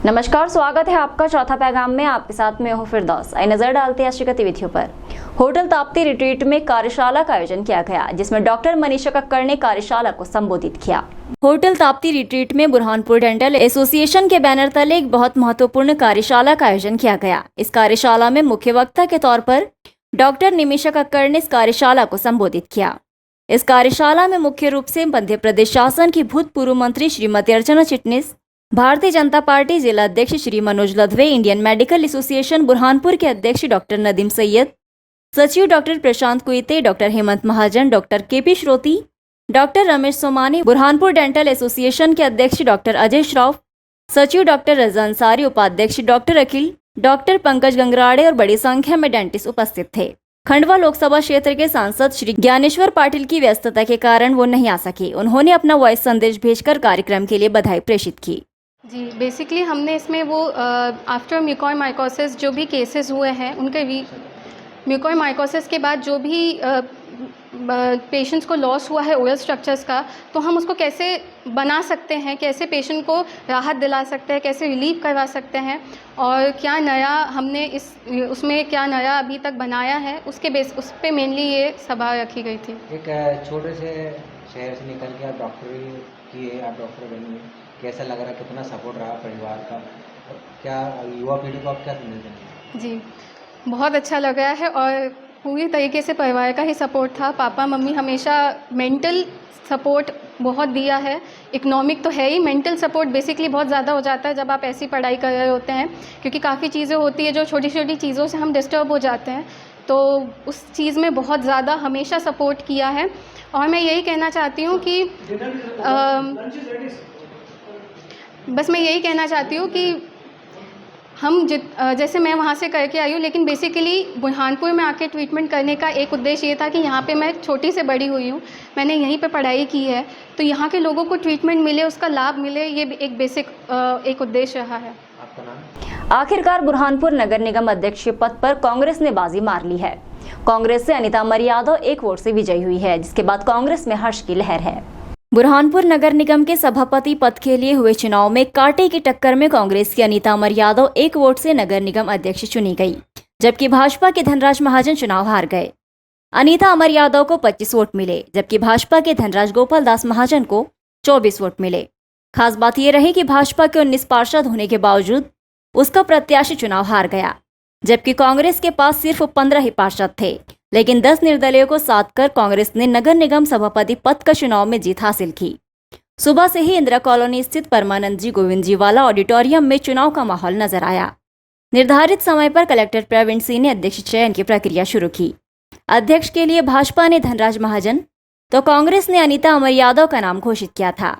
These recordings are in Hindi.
नमस्कार, स्वागत है आपका चौथा पैगाम में। आपके साथ में हूं फिरदौस। आइए नजर डालते हैं आज की गतिविधियों पर। होटल ताप्ती रिट्रीट में कार्यशाला का आयोजन किया गया, जिसमें डॉक्टर मनीषा कक्कड़ ने कार्यशाला को संबोधित किया। होटल ताप्ती रिट्रीट में बुरहानपुर डेंटल एसोसिएशन के बैनर तले एक बहुत महत्वपूर्ण कार्यशाला का आयोजन किया गया। इस कार्यशाला में मुख्य वक्ता के तौर पर डॉक्टर निमिषा कक्कड़ ने इस कार्यशाला को संबोधित किया। इस कार्यशाला में मुख्य रूप से मध्य प्रदेश शासन की भूतपूर्व मंत्री श्रीमती अर्चना चिटनिस, भारतीय जनता पार्टी जिला अध्यक्ष Shri Manoj Ladhwe, Indian Medical Association Burhanpur के अध्यक्ष डॉक्टर नदीम सैयद, सचिव doctor Prashant Kuite, doctor Hemant Mahajan, doctor KP Shroti, doctor Ramesh Somani, Burhanpur Dental Association के अध्यक्ष डॉक्टर अजय श्रॉफ, सचिव डॉक्टर रजा अंसारी, उपाध्यक्ष डॉक्टर अखिल, डॉक्टर पंकज गंगराड़े और बड़ी संख्या में डेंटिस्ट उपस्थित थे। खंडवा लोकसभा क्षेत्र के सांसद श्री ज्ञानेश्वर पाटिल की व्यस्तता के कारण वो नहीं आ सके। उन्होंने अपना वॉइस संदेश भेजकर कार्यक्रम के लिए बधाई प्रेषित की। जी, बेसिकली हमने इसमें वो आफ्टर म्यूकोरमाइकोसिस जो भी केसेस हुए हैं उनके भी म्यूकोरमाइकोसिस के बाद जो भी पेशेंट्स को लॉस हुआ है ओरल स्ट्रक्चर्स का, तो हम उसको कैसे बना सकते हैं, कैसे पेशेंट को राहत दिला सकते हैं, कैसे रिलीव करवा सकते हैं और क्या नया हमने उसमें क्या नया अभी तक बनाया है, उस पे मेनली ये सभा रखी गई थी। एक छोटे से शहर से निकल के आप डॉक्टरी की है, आप डॉक्टर बनी, कैसा लग रहा है, कितना सपोर्ट रहा परिवार का, क्या युवा पीढ़ी को आप क्या संदेश देंगे? जी, बहुत अच्छा लग रहा है और पूरी तरीके से परिवार का ही सपोर्ट था। पापा मम्मी हमेशा मेंटल सपोर्ट बहुत दिया है। इकोनॉमिक तो है ही, मेंटल सपोर्ट बेसिकली बहुत ज़्यादा हो जाता है जब आप ऐसी पढ़ाई कर रहे होते हैं, क्योंकि काफ़ी चीज़ें होती है जो छोटी छोटी चीज़ों से हम डिस्टर्ब हो जाते हैं, तो उस चीज़ में बहुत ज़्यादा हमेशा सपोर्ट किया है। और मैं यही कहना चाहती हूँ कि बस मैं यही कहना चाहती हूँ कि हम जैसे मैं वहाँ से करके आई हूँ, लेकिन बेसिकली बुरहानपुर में आके ट्रीटमेंट करने का एक उद्देश्य ये था कि यहाँ पे मैं छोटी से बड़ी हुई हूँ, मैंने यहीं पे पढ़ाई की है, तो यहाँ के लोगों को ट्रीटमेंट मिले, उसका लाभ मिले, ये एक बेसिक एक उद्देश्य रहा है। आपका नाम? आखिरकार बुरहानपुर नगर निगम अध्यक्ष पद पर कांग्रेस ने बाजी मार ली है। कांग्रेस से अनीता अमर यादव एक वोट से विजयी हुई है, जिसके बाद कांग्रेस में हर्ष की लहर है। बुरहानपुर नगर निगम के सभापति पद के लिए हुए चुनाव में कांटे की टक्कर में कांग्रेस की अनीता अमर यादव एक वोट से नगर निगम अध्यक्ष चुनी गई, जबकि भाजपा के धनराज महाजन चुनाव हार गए। अनीता अमर यादव को 25 वोट मिले, जबकि भाजपा के धनराज गोपाल दास महाजन को 24 वोट मिले। खास बात यह रही कि भाजपा के 19 पार्षद होने के बावजूद उसका प्रत्याशी चुनाव हार गया, जबकि कांग्रेस के पास सिर्फ 15 ही पार्षद थे। लेकिन 10 निर्दलीयों को साथ कर कांग्रेस ने नगर निगम सभापति पद का चुनाव में जीत हासिल की। सुबह से ही इंदिरा कॉलोनी स्थित परमानंद जी गोविंद जी वाला ऑडिटोरियम में चुनाव का माहौल नजर आया। निर्धारित समय पर कलेक्टर प्रवीण सिंह ने अध्यक्ष चयन की प्रक्रिया शुरू की। अध्यक्ष के लिए भाजपा ने धनराज महाजन तो कांग्रेस ने अनीता अमर यादव का नाम घोषित किया था।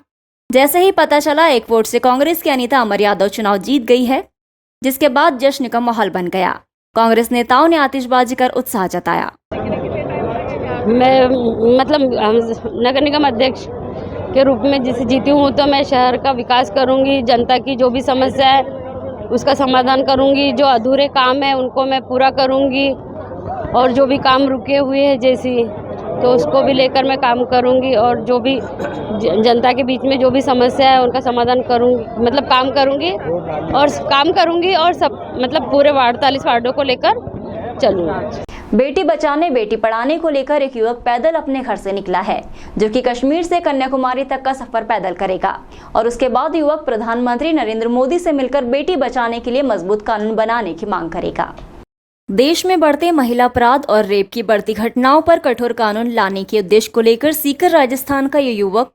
जैसे ही पता चला एक वोट से कांग्रेस की अनीता अमर यादव चुनाव जीत गई है, जिसके बाद जश्न का माहौल बन गया। कांग्रेस नेताओं ने आतिशबाजी कर उत्साह जताया। मैं नगर निगम अध्यक्ष के रूप में जिसे जीती हूँ, तो मैं शहर का विकास करूँगी, जनता की जो भी समस्या है उसका समाधान करूँगी, जो अधूरे काम है उनको मैं पूरा करूँगी और जो भी काम रुके हुए हैं जैसी, तो उसको भी लेकर मैं काम करूँगी और जो भी जनता के बीच में जो भी समस्या है उनका समाधान करूँगी, काम करूँगी और सब पूरे 48 वार्डों को लेकर चलूँगी। बेटी बचाने बेटी पढ़ाने को लेकर एक युवक पैदल अपने घर से निकला है, जो कि कश्मीर से कन्याकुमारी तक का सफर पैदल करेगा और उसके बाद युवक प्रधानमंत्री नरेंद्र मोदी से मिलकर बेटी बचाने के लिए मजबूत कानून बनाने की मांग करेगा। देश में बढ़ते महिला अपराध और रेप की बढ़ती घटनाओं पर कठोर कानून लाने के उद्देश्य को लेकर सीकर राजस्थान का ये युवक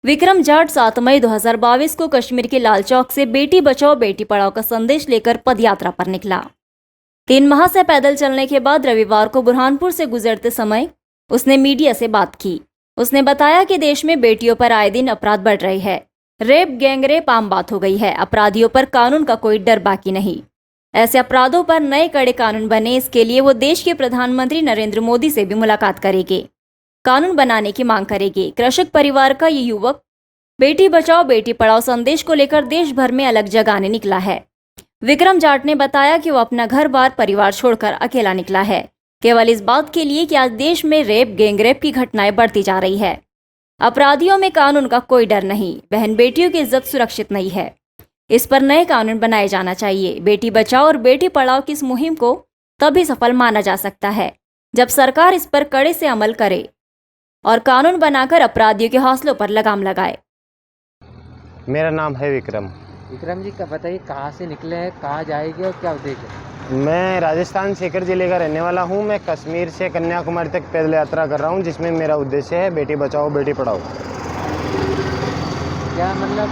विक्रम जाट 7 मई 2022 को कश्मीर के लाल चौक से बेटी बचाओ बेटी पढ़ाओ का संदेश लेकर पदयात्रा पर निकला। 3 माह से पैदल चलने के बाद रविवार को बुरहानपुर से गुजरते समय उसने मीडिया से बात की। उसने बताया कि देश में बेटियों पर आए दिन अपराध बढ़ रहे हैं। रेप, गैंगरेप आम बात हो गई है। अपराधियों पर कानून का कोई डर बाकी नहीं। ऐसे अपराधों पर नए कड़े कानून बने, इसके लिए वो देश के प्रधानमंत्री नरेंद्र मोदी से भी मुलाकात करेंगे, कानून बनाने की मांग करेंगे। कृषक परिवार का ये युवक बेटी बचाओ बेटी पढ़ाओ संदेश को लेकर देश भर में अलग जगाने निकला है। विक्रम जाट ने बताया कि वो अपना घर बार परिवार छोड़कर अकेला निकला है, केवल इस बात के लिए कि आज देश में रेप, गैंगरेप की घटनाएं बढ़ती जा रही है। अपराधियों में कानून का कोई डर नहीं, बहन बेटियों की इज्जत सुरक्षित नहीं है। इस पर नए कानून बनाए जाना चाहिए। बेटी बचाओ और बेटी पढ़ाओ की इस मुहिम को तभी सफल माना जा सकता है जब सरकार इस पर कड़े से अमल करे और कानून बनाकर अपराधियों के हौसलों पर लगाम लगाए। मेरा नाम है विक्रम। विक्रम जी, बताइए कहाँ से निकले हैं, कहाँ जाएंगे और क्या उद्देश्य है? मैं राजस्थान सीकर जिले का रहने वाला हूँ। मैं कश्मीर से कन्याकुमारी तक पैदल यात्रा कर रहा हूँ, जिसमें मेरा उद्देश्य है बेटी बचाओ बेटी पढ़ाओ। क्या मतलब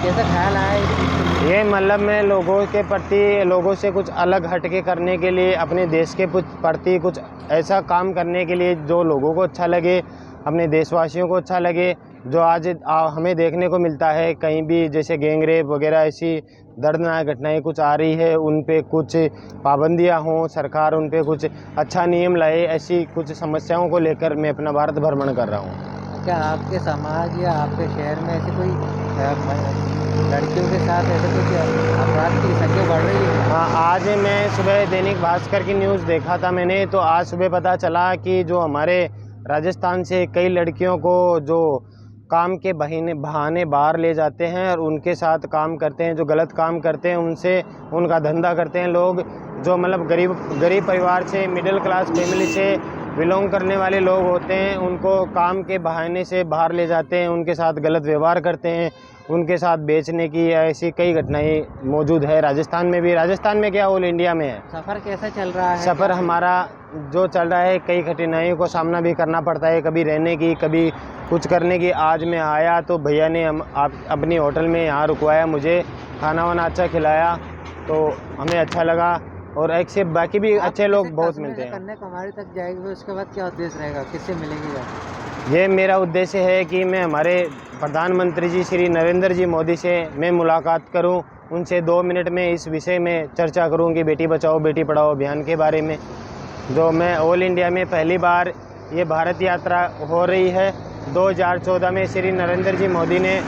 कैसा ख्याल आया है? ये मतलब मैं लोगों के प्रति, लोगों से कुछ अलग हटके करने के लिए, अपने देश के प्रति कुछ ऐसा काम करने के लिए जो लोगों को अच्छा लगे, अपने देशवासियों को अच्छा लगे। जो आज हमें देखने को मिलता है कहीं भी, जैसे गैंगरेप वगैरह ऐसी दर्दनाक घटनाएं कुछ आ रही है, उन पे कुछ पाबंदियां हों, सरकार उन पे कुछ अच्छा नियम लाए, ऐसी कुछ समस्याओं को लेकर मैं अपना भारत भ्रमण कर रहा हूँ। क्या आपके समाज या आपके शहर में ऐसे कोई लड़कियों के साथ ऐसे कुछ अपराध की संख्या बढ़ रही है? हाँ, आज मैं सुबह दैनिक भास्कर की न्यूज़ देखा था मैंने, तो आज सुबह पता चला कि जो हमारे राजस्थान से कई लड़कियों को जो काम के बहाने बाहर ले जाते हैं और उनके साथ काम करते हैं, जो गलत काम करते हैं, उनसे उनका धंधा करते हैं लोग, जो मतलब गरीब परिवार से, मिडिल क्लास फैमिली से बिलोंग करने वाले लोग होते हैं, उनको काम के बहाने से बाहर ले जाते हैं, उनके साथ गलत व्यवहार करते हैं, उनके साथ बेचने की ऐसी कई घटनाएं मौजूद है राजस्थान में भी। राजस्थान में क्या, ऑल इंडिया में है। सफ़र कैसा चल रहा है? सफ़र हमारा जो चल रहा है, कई कठिनाइयों को सामना भी करना पड़ता है, कभी रहने की, कभी कुछ करने की। आज मैं आया तो भैया ने अपनी होटल में यहाँ रुकवाया, मुझे खाना वाना अच्छा खिलाया, तो हमें अच्छा लगा। और एक से बाकी भी अच्छे लोग बहुत मिलते हैं। कन्याकुमारी तक जाएगी, उसके बाद क्या उद्देश्य रहेगा, किससे मिलेंगे? ये मेरा उद्देश्य है कि मैं हमारे प्रधानमंत्री जी श्री नरेंद्र जी मोदी से मैं मुलाकात करूं, उनसे 2 मिनट में इस विषय में चर्चा करूं कि बेटी बचाओ बेटी पढ़ाओ अभियान के बारे में, जो मैं ऑल इंडिया में पहली बार ये भारत यात्रा हो रही है। 2014 में श्री नरेंद्र जी मोदी ने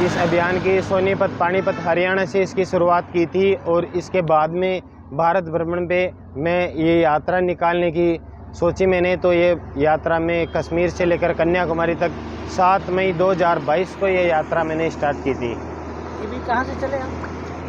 इस अभियान की सोनीपत पानीपत हरियाणा से इसकी शुरुआत की थी, और इसके बाद में भारत भ्रमण पे मैं ये यात्रा निकालने की सोची मैंने। तो ये यात्रा में कश्मीर से लेकर कन्याकुमारी तक 7 मई 2022 को ये यात्रा मैंने स्टार्ट की थी। अभी कहाँ से चले हम?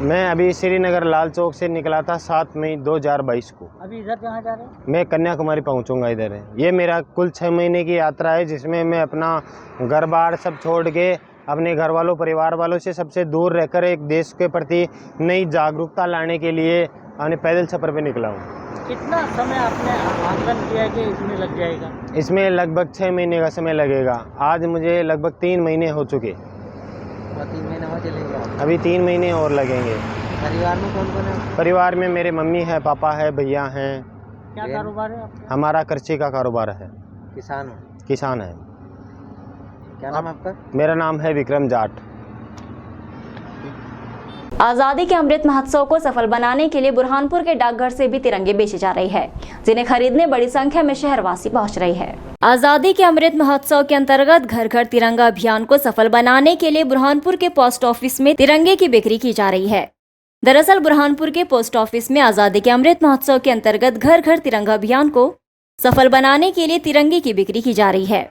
मैं अभी श्रीनगर लाल चौक से निकला था 7 मई 2022 को। अभी इधर कहाँ जा रहे हैं? मैं कन्याकुमारी पहुंचूंगा इधर है। ये मेरा कुल 6 महीने की यात्रा है, जिसमें मैं अपना घर बार सब छोड़ के अपने घर वालों परिवार वालों से सबसे दूर रहकर एक देश के प्रति नई जागरूकता लाने के लिए अपने पैदल सफ़र पे निकला हूँ। कितना समय आपने आंकलन किया है कि इसमें लग जाएगा? इसमें लगभग 6 महीने का समय लगेगा। आज मुझे लगभग 3 महीने हो चुके। 3 महीने और चलेगा? अभी 3 महीने और लगेंगे। परिवार में कौन कौन है? परिवार में मेरे मम्मी है, पापा है, भैया हैं। क्या कारोबार है आपका? हमारा कृषि का कारोबार है। किसान हो? किसान है। क्या नाम आपका? मेरा नाम है विक्रम जाट। आजादी के अमृत महोत्सव को सफल बनाने के लिए बुरहानपुर के डाकघर से भी तिरंगे बेचे जा रहे हैं, जिन्हें खरीदने बड़ी संख्या में शहरवासी पहुंच रहे हैं। आजादी के अमृत महोत्सव के अंतर्गत घर घर तिरंगा अभियान को सफल बनाने के लिए बुरहानपुर के पोस्ट ऑफिस में तिरंगे की बिक्री की जा रही है। दरअसल बुरहानपुर के पोस्ट ऑफिस में आजादी के अमृत महोत्सव के अंतर्गत घर घर तिरंगा अभियान को सफल बनाने के लिए तिरंगे की बिक्री की जा रही है।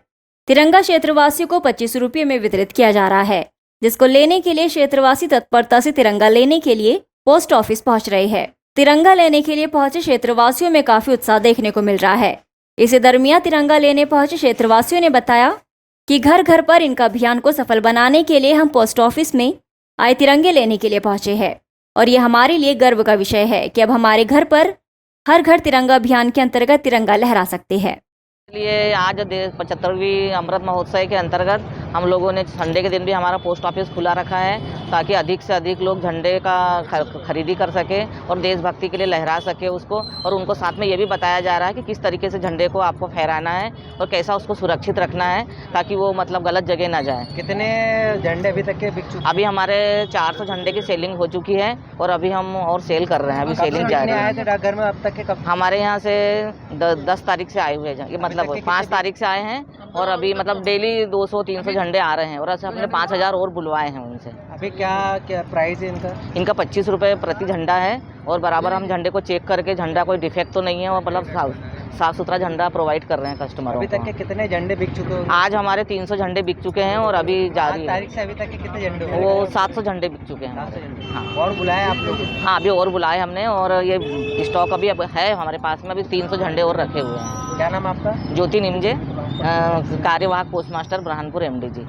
तिरंगा क्षेत्रवासियों को 25 रुपये में वितरित किया जा रहा है, जिसको लेने के लिए क्षेत्रवासी तत्परता से तिरंगा लेने के लिए पोस्ट ऑफिस पहुंच रहे हैं। तिरंगा लेने के लिए पहुंचे क्षेत्रवासियों में काफी उत्साह देखने को मिल रहा है। इसी दरमियान तिरंगा लेने पहुंचे क्षेत्रवासियों ने बताया कि घर घर पर इनका अभियान को सफल बनाने के लिए हम पोस्ट ऑफिस में आए तिरंगे लेने के लिए पहुंचे हैं, और ये हमारे लिए गर्व का विषय है कि अब हमारे घर पर हर घर तिरंगा अभियान के अंतर्गत तिरंगा लहरा सकते हैं। इसलिए आज 75वीं अमृत महोत्सव के अंतर्गत हम लोगों ने संडे के दिन भी हमारा पोस्ट ऑफिस खुला रखा है, ताकि अधिक से अधिक लोग झंडे का खरीदी कर सके और देशभक्ति के लिए लहरा सके उसको, और उनको साथ में ये भी बताया जा रहा है कि किस तरीके से झंडे को आपको फहराना है और कैसा उसको सुरक्षित रखना है, ताकि वो मतलब गलत जगह ना जाए। कितने झंडे अभी तक के बिक चुके? अभी हमारे 400 झंडे की सेलिंग हो चुकी है, और अभी हम और सेल कर रहे हैं। अभी सेलिंग जारी है। आए थे डाकघर में अब तक के? कब? हमारे यहाँ से 10 तारीख से आए हुए हैं, मतलब 5 तारीख से आए हैं, और अभी मतलब डेली 200-300 झंडे आ रहे हैं, और ऐसे हमने 5000 और बुलवाए हैं उनसे। अभी क्या प्राइस है इनका? इनका 25 रुपये प्रति झंडा है, और बराबर हम झंडे को चेक करके झंडा कोई डिफेक्ट तो नहीं है, और मतलब साफ़ सुथरा झंडा प्रोवाइड कर रहे हैं कस्टमरों अभी तक को। के कितने झंडे बिक चुके हो? आज हमारे 300 झंडे बिक चुके हैं और अभी जारी है। तारीख से अभी तक के कितने झंडे हो वो गए? 700 झंडे बिक चुके हैं 700 हमारे। झंडे। हाँ और बुलाया आप लोग? हाँ, अभी और बुलाए हमने और ये स्टॉक अभी अब है हमारे पास में, अभी 300 झंडे और रखे हुए हैं। क्या नाम आपका? ज्योति निमजे, कार्यवाहक पोस्ट मास्टर बुरहानपुर MD जी।